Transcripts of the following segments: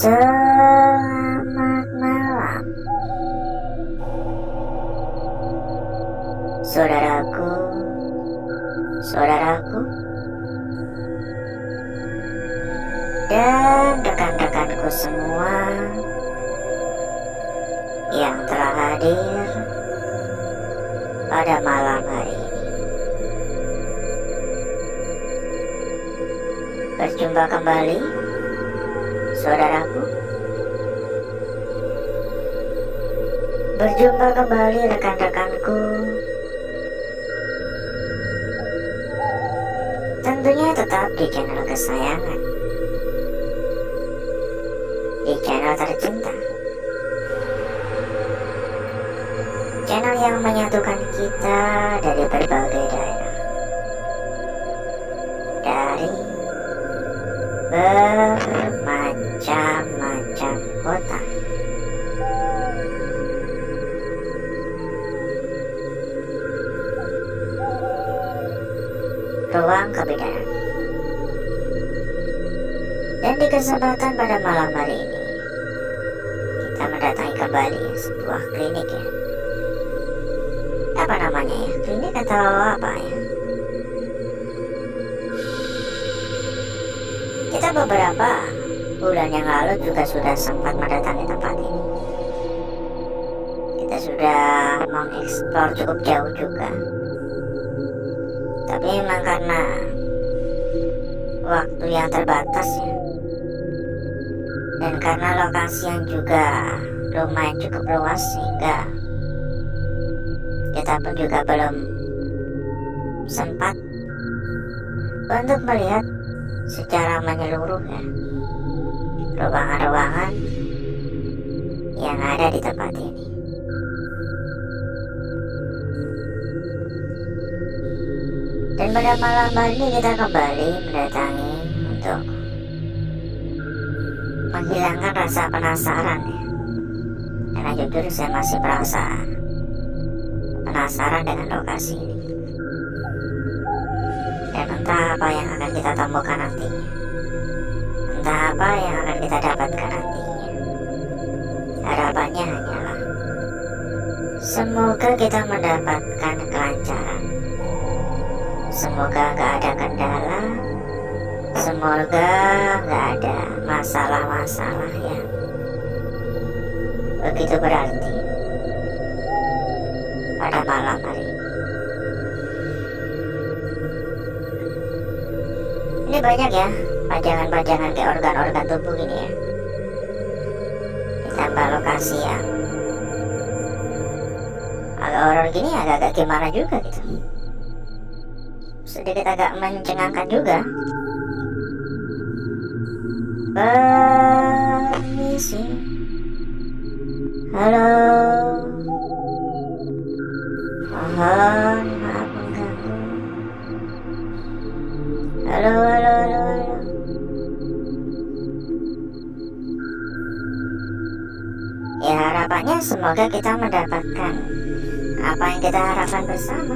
Selamat malam, saudaraku, saudaraku, dan rekan-rekanku semua yang telah hadir pada malam hari ini. Berjumpa kembali, saudaraku. Berjumpa kembali rekan-rekanku. Tentunya tetap di channel kesayangan, di channel tercinta, channel yang menyatukan kita dari berbagai daerah, dari bermacam-macam kota. Ruang kebenaran. Dan di kesempatan pada malam hari ini, kita mendatangi kembali sebuah klinik ya. Apa namanya ya? Klinik atau apa ya? Kita beberapa bulan yang lalu juga sudah sempat mendatangi tempat ini. Kita sudah mengeksplor cukup jauh juga. Tapi memang karena waktu yang terbatas ya, dan karena lokasi yang juga lumayan cukup luas, sehingga kita pun juga belum sempat untuk melihat secara menyeluruh ya ruangan-ruangan yang ada di tempat ini. Dan pada malam hari ini kita kembali mendatangi untuk menghilangkan rasa penasaran ya. Karena jujur saya masih merasa penasaran dengan lokasi ini. Dan entah apa yang akan kita temukan nantinya, entah apa yang akan kita dapatkan nantinya. Harapannya hanyalah semoga kita mendapatkan kelancaran, semoga gak ada kendala, semoga gak ada masalah-masalah yang begitu berarti pada malam hari ini. Ini banyak ya pajangan-pajangan kayak organ-organ tubuh ini ya. Ditambah lokasi yang agak horor gini, agak-agak gimana juga gitu. Sedikit agak mencengangkan juga. Permisi. Halo. Mohon maaf mengganggu. Halo, halo, halo, halo. Ya harapannya semoga kita mendapatkan apa yang kita harapkan bersama.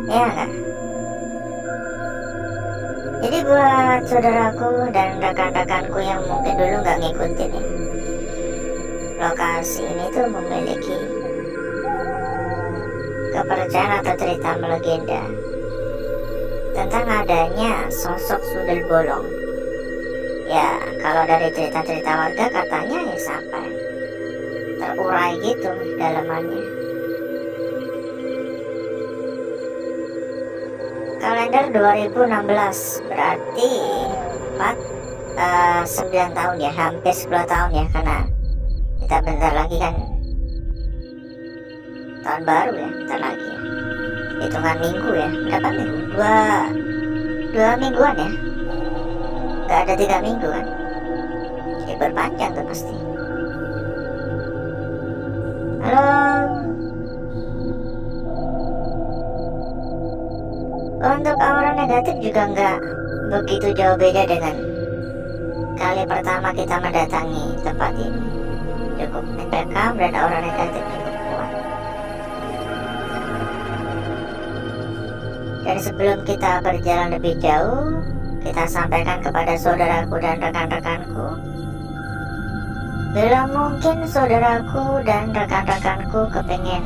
Ya kan? Jadi buat saudaraku dan rekan-rekanku yang mungkin dulu nggak ngikutin ya, lokasi ini tuh memiliki kepercayaan atau cerita melegenda tentang adanya sosok sundel bolong. Ya kalau dari cerita-cerita warga katanya ya sampai terurai gitu dalamannya. Kalender 2016 berarti 9 tahun ya, hampir 10 tahun ya, karena kita bentar lagi kan tahun baru ya, bentar lagi ya. Hitungan minggu ya, berapa minggu? Dua mingguan ya, gak ada 3 minggu kan, libur panjang tuh pasti. Halo. Untuk aura negatif juga nggak begitu jauh beda dengan kali pertama kita mendatangi tempat ini. Cukup mencekam dan aura negatif cukup kuat. Dan sebelum kita berjalan lebih jauh, kita sampaikan kepada saudaraku dan rekan-rekanku Bila mungkin saudaraku dan rekan-rekanku kepingin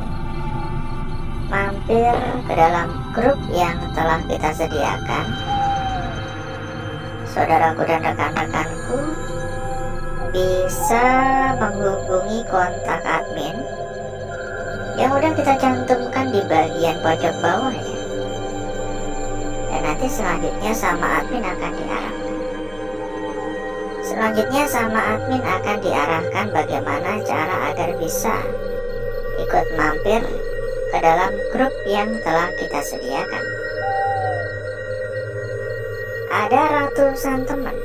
mampir ke dalam grup yang telah kita sediakan, saudaraku dan rekan-rekanku bisa menghubungi kontak admin yang udah kita cantumkan di bagian pojok bawah ya. Dan nanti selanjutnya sama admin akan diarahkan. Bagaimana cara agar bisa ikut mampir ke dalam grup yang telah kita sediakan. Ada ratusan teman,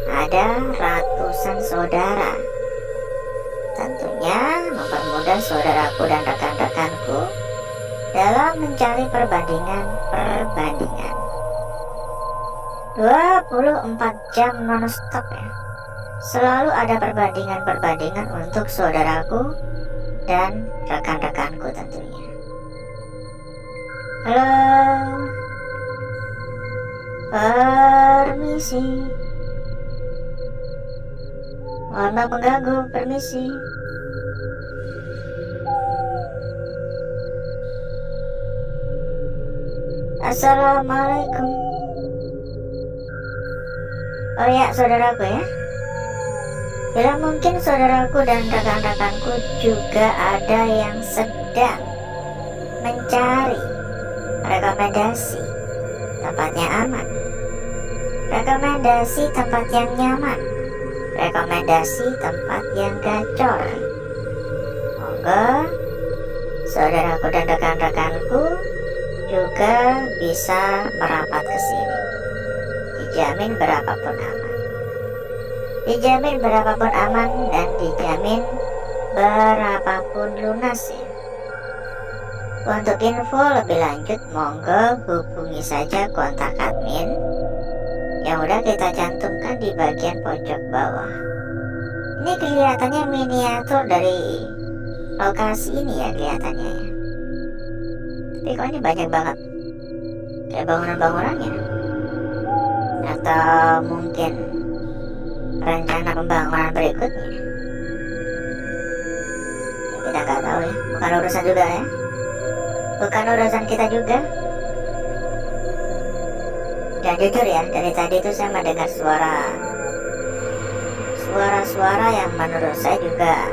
ada ratusan saudara. Tentunya mempermudah saudaraku dan rekan-rekanku dalam mencari perbandingan 24 jam non-stop ya. Selalu ada perbandingan untuk saudaraku dan rekan-rekanku tentunya. Halo, permisi. Mohon maaf mengganggu, permisi. Assalamualaikum. Oh ya, saudaraku ya. Bila mungkin saudaraku dan rekan-rekanku juga ada yang sedang mencari rekomendasi tempat yang aman, rekomendasi tempat yang nyaman, rekomendasi tempat yang gacor, monggo saudaraku dan rekan-rekanku juga bisa merapat ke sini. Dijamin berapapun aman dan dijamin berapapun lunas ya. Untuk info lebih lanjut monggo hubungi saja kontak admin yang udah kita cantumkan di bagian pojok bawah. Ini kelihatannya miniatur dari lokasi ini ya kelihatannya ya. Tapi kok ini banyak banget kayak bangunan-bangunannya, atau mungkin rencana pembangunan berikutnya. Kita nggak tahu ya, bukan urusan juga ya, bukan urusan kita juga. Dan jujur ya, dari tadi itu saya mendengar suara-suara yang menurut saya juga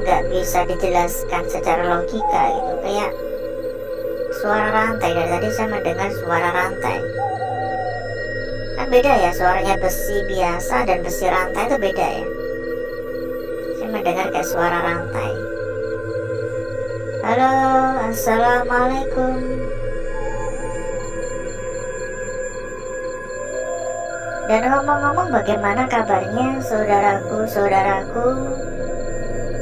nggak bisa dijelaskan secara logika gitu, kayak suara rantai. Dari tadi saya mendengar suara rantai. Kan beda ya, suaranya besi biasa dan besi rantai itu beda ya. Saya mendengar kayak suara rantai. Halo, assalamualaikum. Dan ngomong-ngomong, bagaimana kabarnya saudaraku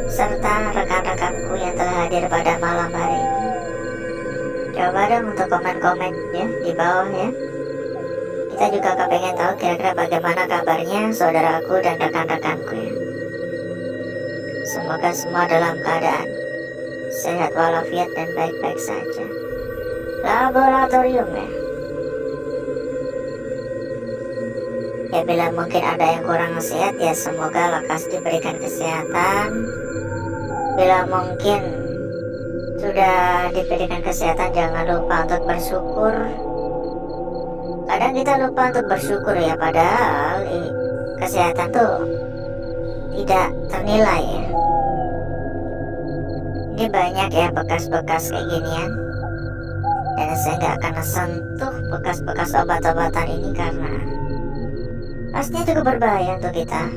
serta rekan-rekanku yang telah hadir pada malam hari ini? Coba dong untuk komen-komen ya di bawah ya. Kita juga kepengen tahu kira-kira bagaimana kabarnya saudaraku dan rekan-rekanku ya. Semoga semua dalam keadaan sehat walafiat dan baik-baik saja. Laboratorium ya. Ya bila mungkin ada yang kurang sehat ya semoga lekas diberikan kesehatan. Bila mungkin sudah diberikan kesehatan jangan lupa untuk bersyukur. Kadang kita lupa untuk bersyukur ya, padahal kesehatan tuh tidak ternilai ya. Ini banyak ya bekas-bekas kayak ginian, dan saya nggak akan sentuh bekas-bekas obat-obatan ini karena pastinya cukup berbahaya untuk kita.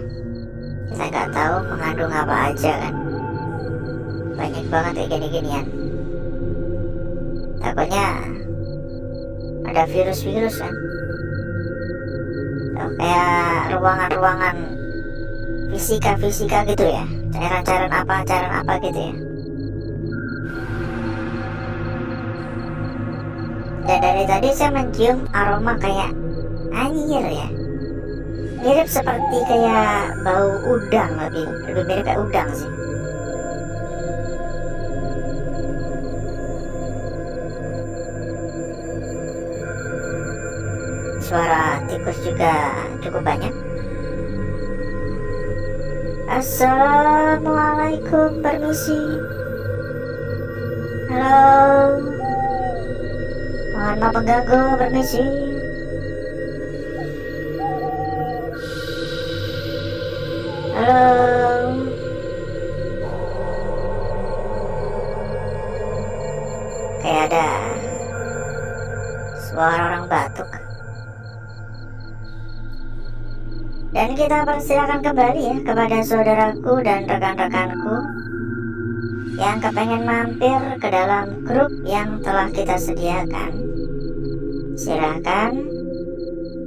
Kita nggak tahu mengandung apa aja kan. Banyak banget kayak gini-ginian. Takutnya ada virus-virus kan. Kayak ruangan-ruangan fisika gitu ya. Cairan apa gitu ya. Dan dari tadi saya mencium aroma kayak anyir ya. Mirip seperti kayak bau udang, lebih mirip kayak udang sih. Suara tikus juga cukup banyak. Assalamualaikum, permisi. Halo, mohon maaf mengganggu, permisi. Halo, kayak ada suara orang batuk. Dan kita persilakan kembali ya kepada saudaraku dan rekan-rekanku yang kepengen mampir ke dalam grup yang telah kita sediakan. Silakan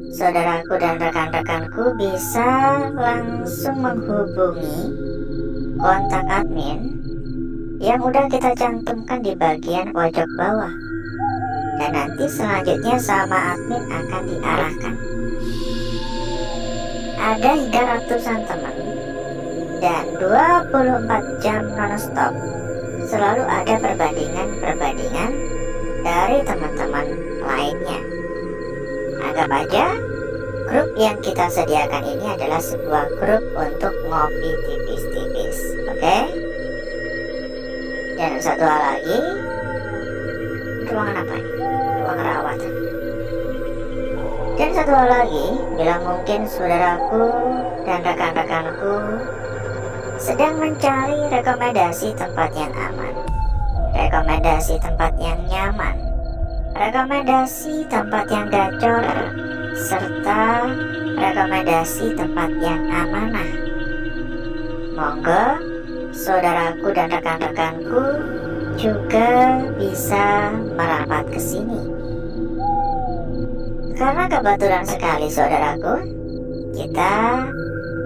saudaraku dan rekan-rekanku bisa langsung menghubungi kontak admin yang udah kita cantumkan di bagian pojok bawah. Dan nanti selanjutnya sama admin akan diarahkan. Ada hingga ratusan teman dan 24 jam non-stop selalu ada perbandingan dari teman-teman lainnya. Anggap aja grup yang kita sediakan ini adalah sebuah grup untuk ngopi tipis-tipis, oke? Dan satu hal lagi, ruangan apa ini? Ruang rawat. Dan satu hal lagi, bila mungkin saudaraku dan rekan-rekanku sedang mencari rekomendasi tempat yang aman, rekomendasi tempat yang nyaman, rekomendasi tempat yang gacor, serta rekomendasi tempat yang amanah, monggo saudaraku dan rekan-rekanku juga bisa merapat ke sini. Karena kebetulan sekali saudaraku, kita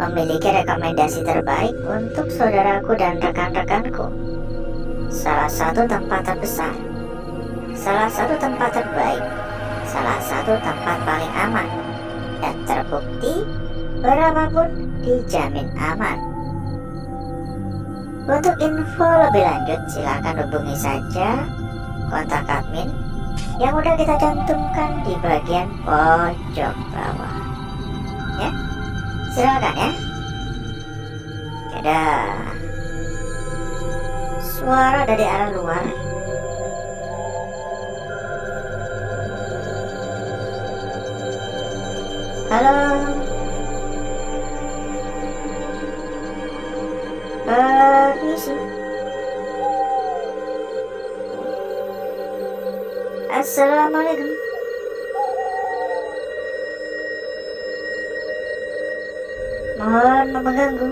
memiliki rekomendasi terbaik untuk saudaraku dan rekan-rekanku. Salah satu tempat terbesar, salah satu tempat terbaik, salah satu tempat paling aman, dan terbukti berapapun dijamin aman. Untuk info lebih lanjut silakan hubungi saja kontak admin yang udah kita cantumkan di bagian pojok bawah. Ya, silakan ya. Ada suara dari arah luar. Halo, permisi. Assalamualaikum. Mohon mengganggu.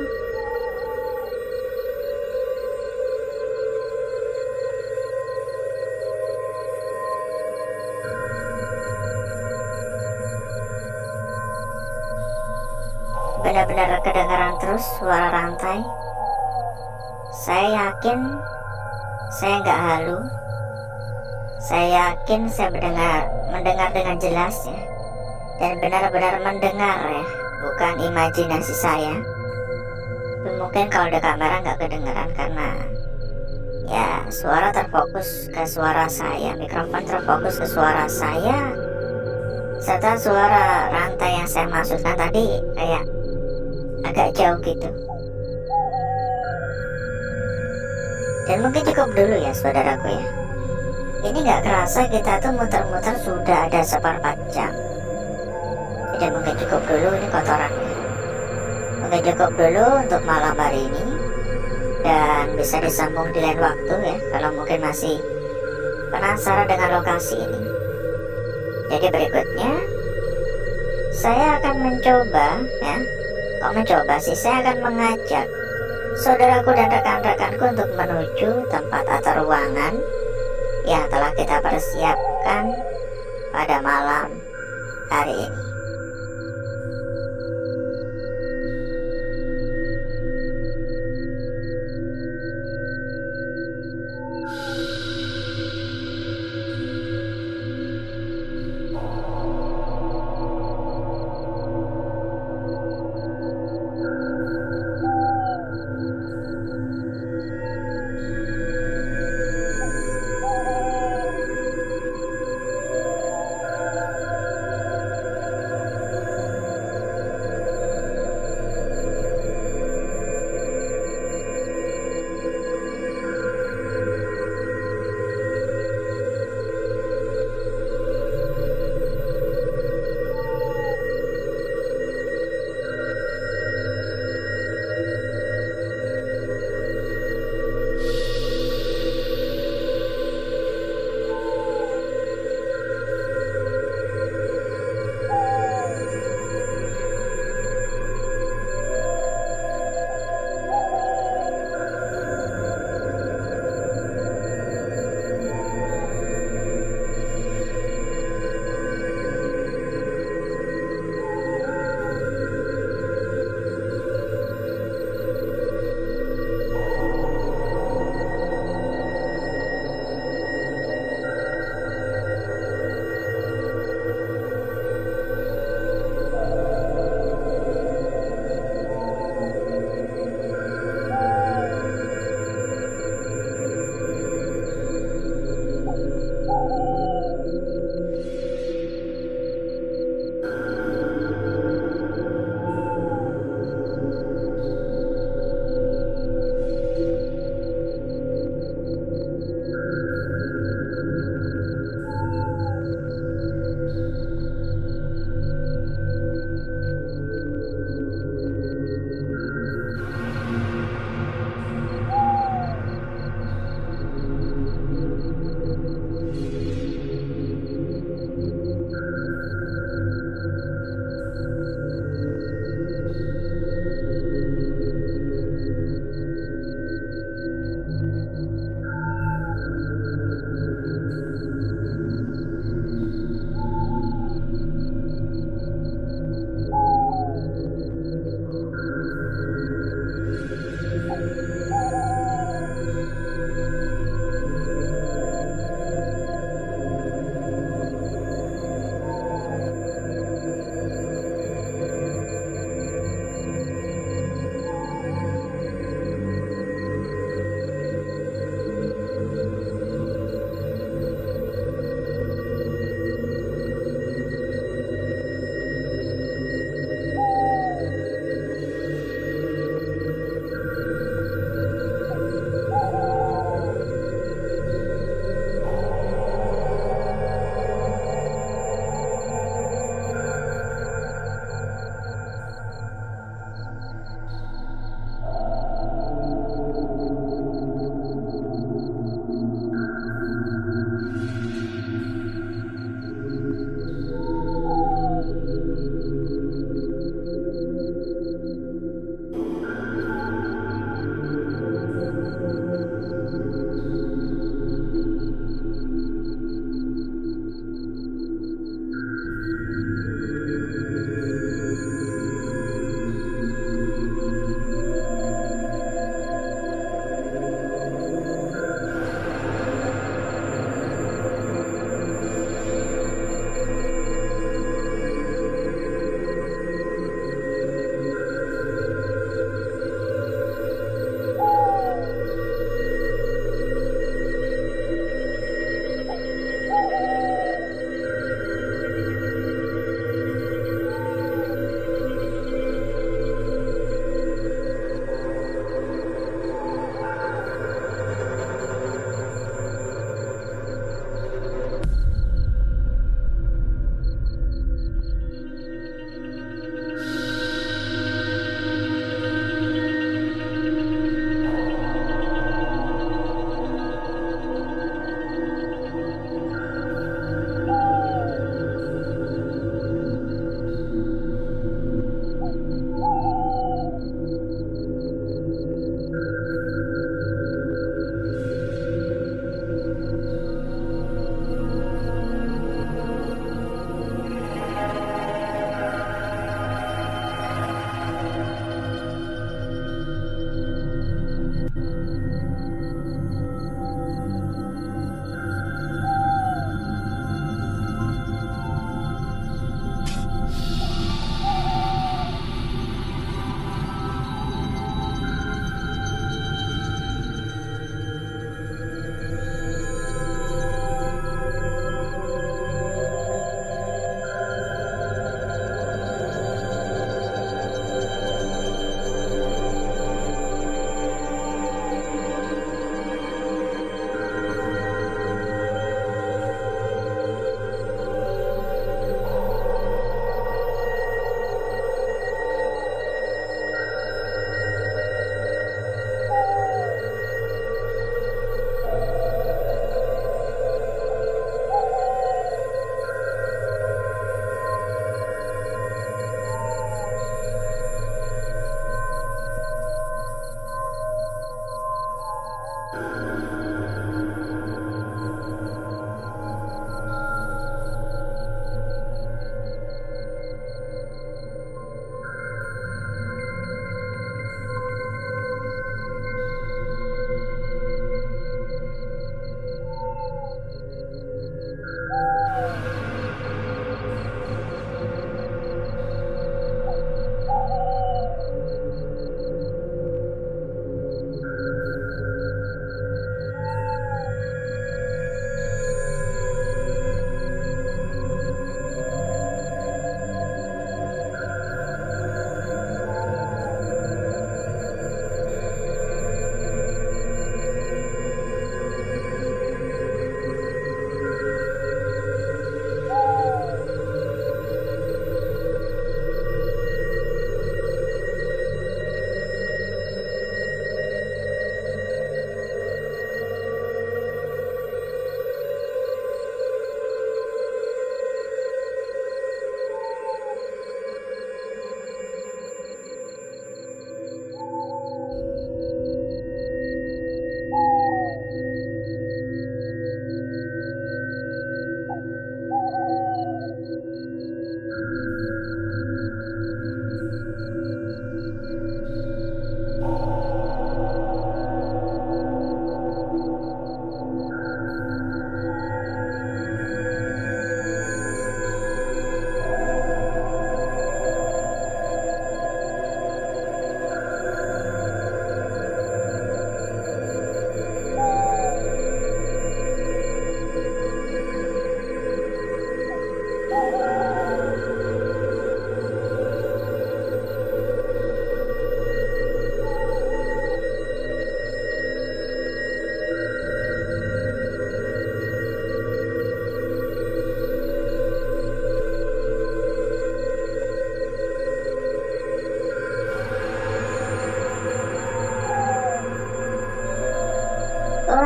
Benar-benar kedengaran terus suara rantai. Saya yakin saya nggak halu. Saya yakin saya mendengar dengan jelas ya, dan benar-benar mendengar ya, bukan imajinasi saya. Tapi mungkin kalau ada kamera nggak kedengaran karena ya suara terfokus ke suara saya, mikrofon terfokus ke suara saya, serta suara rantai yang saya maksudkan tadi kayak agak jauh gitu. Dan mungkin cukup dulu ya saudaraku ya. Ini gak kerasa kita tuh muter-muter sudah ada 1/4 jam. Jadi mungkin cukup dulu ini kotorannya. Mungkin cukup dulu untuk malam hari ini. Dan bisa disambung di lain waktu ya, kalau mungkin masih penasaran dengan lokasi ini. Jadi berikutnya saya akan mencoba ya. Kok mencoba sih, saya akan mengajak saudaraku dan rekan-rekanku untuk menuju tempat atau ruangan yang telah kita persiapkan pada malam hari ini.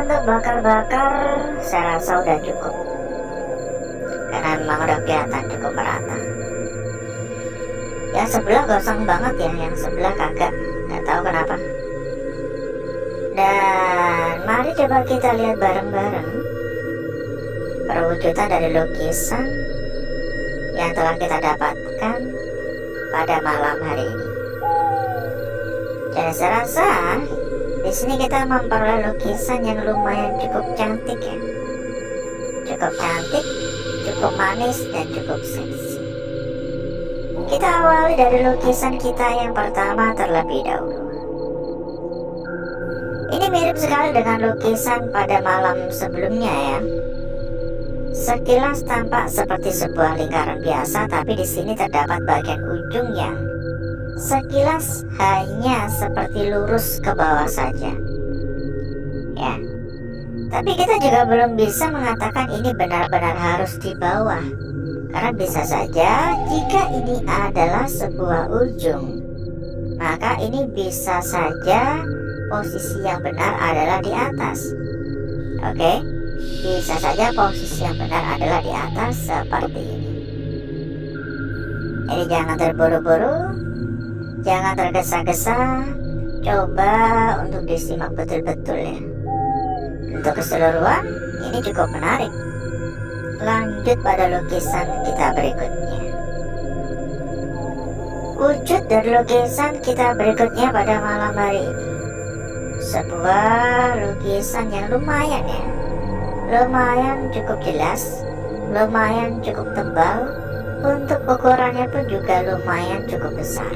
Untuk bakar-bakar saya rasa udah cukup, karena memang udah kelihatan cukup merata. Yang sebelah gosong banget ya, yang sebelah kagak, nggak tahu kenapa. Dan mari coba kita lihat bareng-bareng perwujudan dari lukisan yang telah kita dapatkan pada malam hari ini. Dan saya rasa di sini kita memperoleh lukisan yang lumayan cukup cantik ya, cukup cantik, cukup manis, dan cukup seksi. Kita awali dari lukisan kita yang pertama terlebih dahulu. Ini mirip sekali dengan lukisan pada malam sebelumnya ya. Sekilas tampak seperti sebuah lingkaran biasa, tapi di sini terdapat bagian ujung yang sekilas hanya seperti lurus ke bawah saja. Ya. Tapi kita juga belum bisa mengatakan ini benar-benar harus di bawah. Karena bisa saja jika ini adalah sebuah ujung, maka ini bisa saja posisi yang benar adalah di atas. Oke, bisa saja posisi yang benar adalah di atas seperti ini. Jadi jangan terburu-buru, jangan tergesa-gesa, coba untuk disimak betul-betul ya. Untuk keseluruhan ini cukup menarik. Lanjut pada lukisan kita berikutnya. Wujud dari lukisan kita berikutnya pada malam hari ini, sebuah lukisan yang lumayan ya, lumayan cukup jelas, lumayan cukup tebal. Untuk ukurannya pun juga lumayan cukup besar.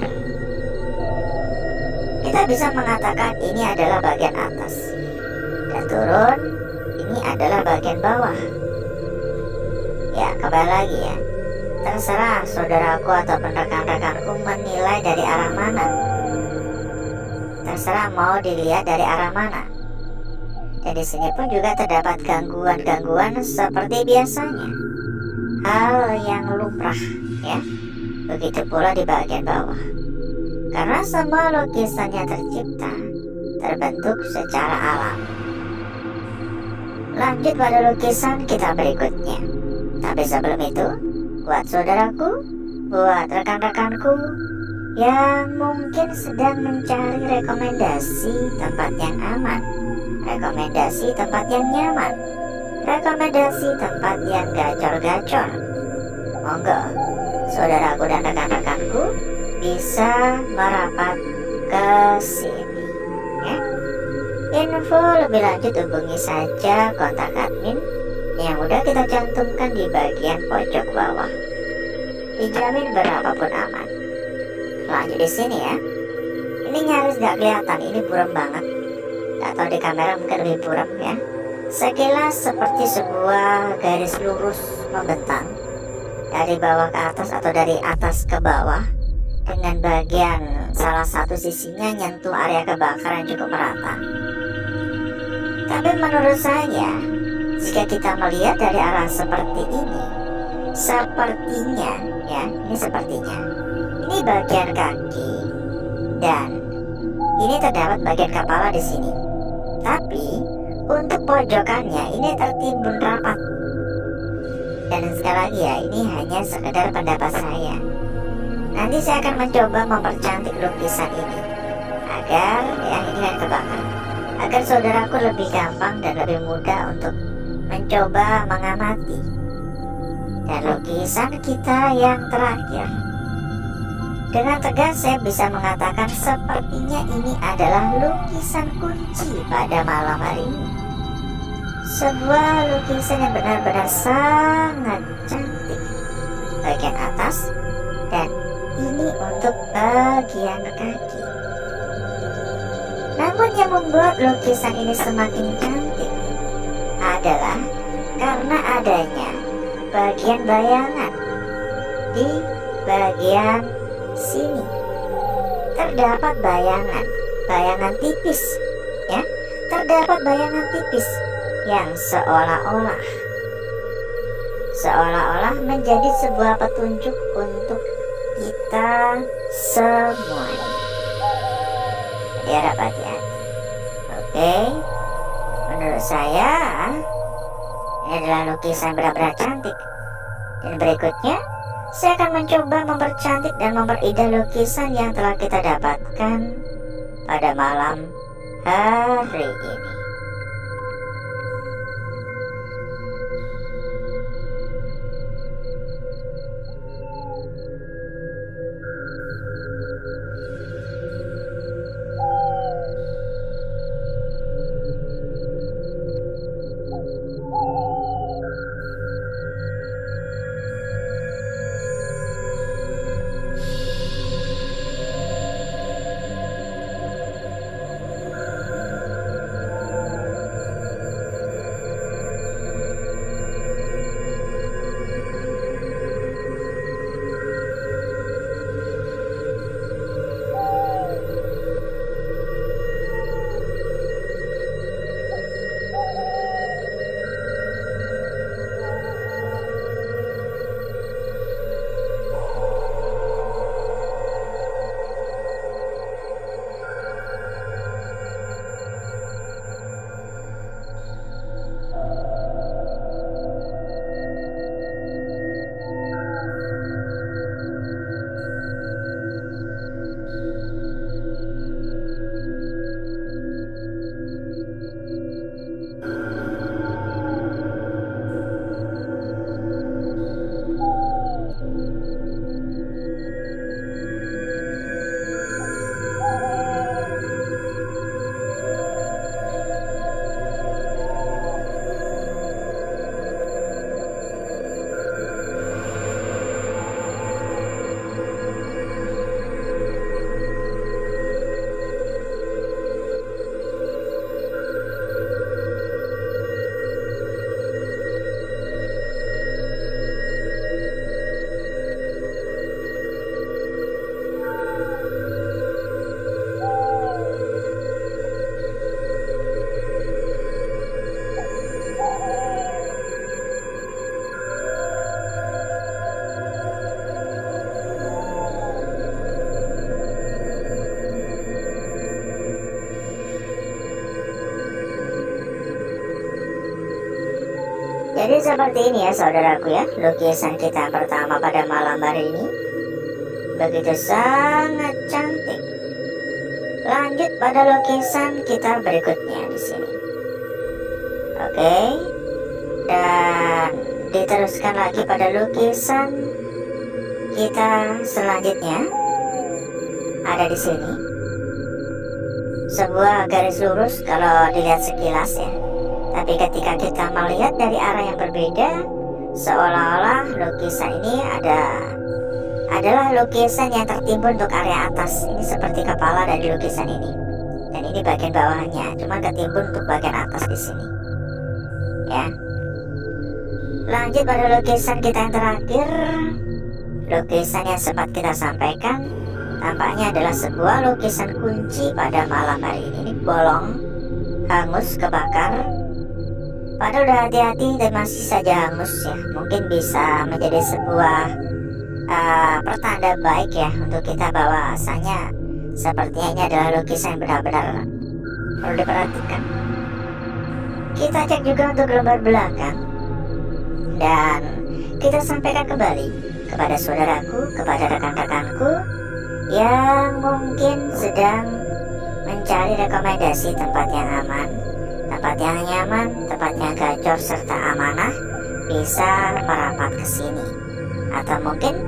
Kita bisa mengatakan ini adalah bagian atas, dan turun ini adalah bagian bawah. Ya, kembali lagi ya, terserah saudaraku ataupun rekan-rekanku menilai dari arah mana. Terserah mau dilihat dari arah mana. Dan di sini pun juga terdapat gangguan-gangguan seperti biasanya, hal yang lumrah ya. Begitu pula di bagian bawah, karena semua lukisannya tercipta, terbentuk secara alami. Lanjut pada lukisan kita berikutnya. Tapi sebelum itu, buat saudaraku, buat rekan-rekanku yang mungkin sedang mencari rekomendasi tempat yang aman, rekomendasi tempat yang nyaman, rekomendasi tempat yang gacor-gacor. Monggo, saudaraku dan rekan-rekanku bisa merapat ke sini ya. Info lebih lanjut hubungi saja kontak admin yang udah kita cantumkan di bagian pojok bawah. Dijamin berapapun aman. Lanjut di sini ya. Ini nyaris gak kelihatan, ini buram banget. Gak tahu di kamera mungkin lebih buram ya. Sekilas seperti sebuah garis lurus membentang dari bawah ke atas atau dari atas ke bawah, dengan bagian salah satu sisinya nyentuh area kebakaran cukup merata. Tapi menurut saya, jika kita melihat dari arah seperti ini, sepertinya ya, ini sepertinya ini bagian kaki dan ini terdapat bagian kepala di sini. Tapi untuk pojokannya ini tertimbun rapat. Dan sekali lagi ya, ini hanya sekedar pendapat saya. Nanti saya akan mencoba mempercantik lukisan ini agar yang ini kan kebakar, agar saudaraku lebih gampang dan lebih mudah untuk mencoba mengamati. Dan lukisan kita yang terakhir, dengan tegas saya bisa mengatakan sepertinya ini adalah lukisan kunci pada malam hari ini. Sebuah lukisan yang benar-benar sangat cantik bagian atas, dan ini untuk bagian kaki. Namun yang membuat lukisan ini semakin cantik adalah karena adanya bagian bayangan di bagian sini. Terdapat bayangan tipis ya, terdapat bayangan tipis yang seolah-olah menjadi sebuah petunjuk untuk kita semua. Jadi harap hati-hati. Oke, menurut saya ini adalah lukisan benar-benar cantik. Dan berikutnya saya akan mencoba mempercantik dan memperindah lukisan yang telah kita dapatkan pada malam hari ini. Jadi seperti ini ya saudaraku ya, lukisan kita pertama pada malam hari ini. Begitu sangat cantik. Lanjut pada lukisan kita berikutnya di sini. Oke, dan diteruskan lagi pada lukisan kita selanjutnya. Ada di sini sebuah garis lurus kalau dilihat sekilas ya, tapi ketika kita melihat dari arah yang berbeda, seolah-olah lukisan ini adalah lukisan yang tertimbun untuk area atas. Ini seperti kepala dari lukisan ini, dan ini bagian bawahnya, cuma ketimbun untuk bagian atas di sini. Ya, lanjut pada lukisan kita yang terakhir. Lukisan yang sempat kita sampaikan tampaknya adalah sebuah lukisan kunci pada malam hari ini. Ini bolong, hangus, kebakar. Padahal udah hati-hati dan masih saja hangus ya. Mungkin bisa menjadi sebuah pertanda baik ya untuk kita, bahwasanya sepertinya ini adalah lukisan yang benar-benar perlu diperhatikan. Kita cek juga untuk lembar belakang, dan kita sampaikan kembali kepada saudaraku, kepada rekan-rekanku yang mungkin sedang mencari rekomendasi tempat yang aman, tempat yang nyaman, tempat yang gacor serta amanah, bisa merapat ke sini. Atau mungkin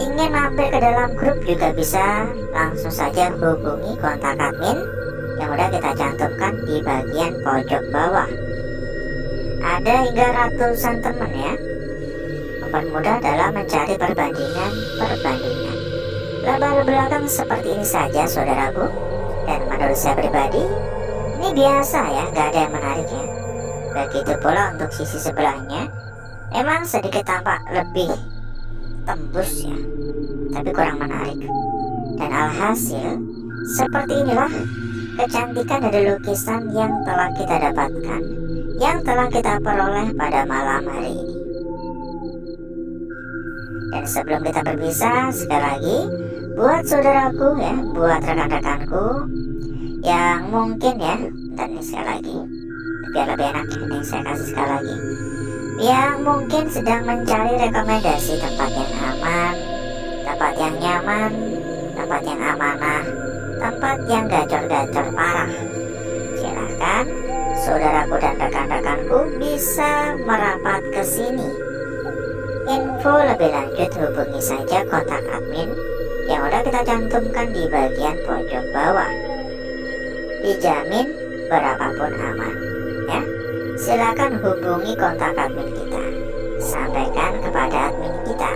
ingin mampir ke dalam grup juga bisa langsung saja hubungi kontak admin yang udah kita cantumkan di bagian pojok bawah. Ada hingga ratusan teman ya, mempermudah dalam mencari perbandingan. Lembar belakang seperti ini saja saudaraku, dan menurut saya pribadi ini biasa ya, gak ada yang menarik ya. Begitu pula untuk sisi sebelahnya, emang sedikit tampak lebih tembus ya, tapi kurang menarik. Dan alhasil seperti inilah kecantikan dari lukisan yang telah kita dapatkan, yang telah kita peroleh pada malam hari ini. Dan sebelum kita berpisah, sekali lagi buat saudaraku ya, buat rekan-rekanku yang mungkin ya, dan ini sekali lagi biar lebih enak ya, ini saya kasih sekali lagi, yang mungkin sedang mencari rekomendasi tempat yang aman, tempat yang nyaman, tempat yang amanah, tempat yang gacor-gacor parah, silahkan saudaraku dan rekan-rekanku bisa merapat ke sini. Info lebih lanjut hubungi saja kontak admin yang udah kita cantumkan di bagian pojok bawah. Dijamin berapapun aman ya. Silakan hubungi kontak admin kita, sampaikan kepada admin kita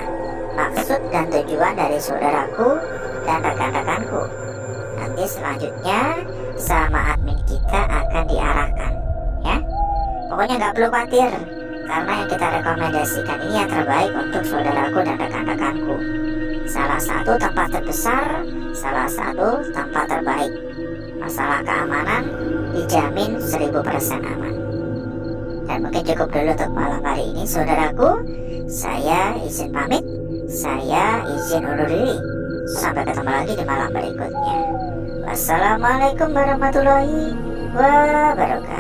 maksud dan tujuan dari saudaraku dan rekan-rekanku. Nanti selanjutnya sama admin kita akan diarahkan ya. Pokoknya nggak perlu khawatir, karena yang kita rekomendasikan ini yang terbaik untuk saudaraku dan rekan-rekanku. Salah satu tempat terbesar, salah satu tempat terbaik. Masalah keamanan dijamin 1000% aman. Dan mungkin cukup dulu untuk malam hari ini saudaraku. Saya izin pamit, saya izin undur diri. Sampai ketemu lagi di malam berikutnya. Wassalamualaikum warahmatullahi wabarakatuh.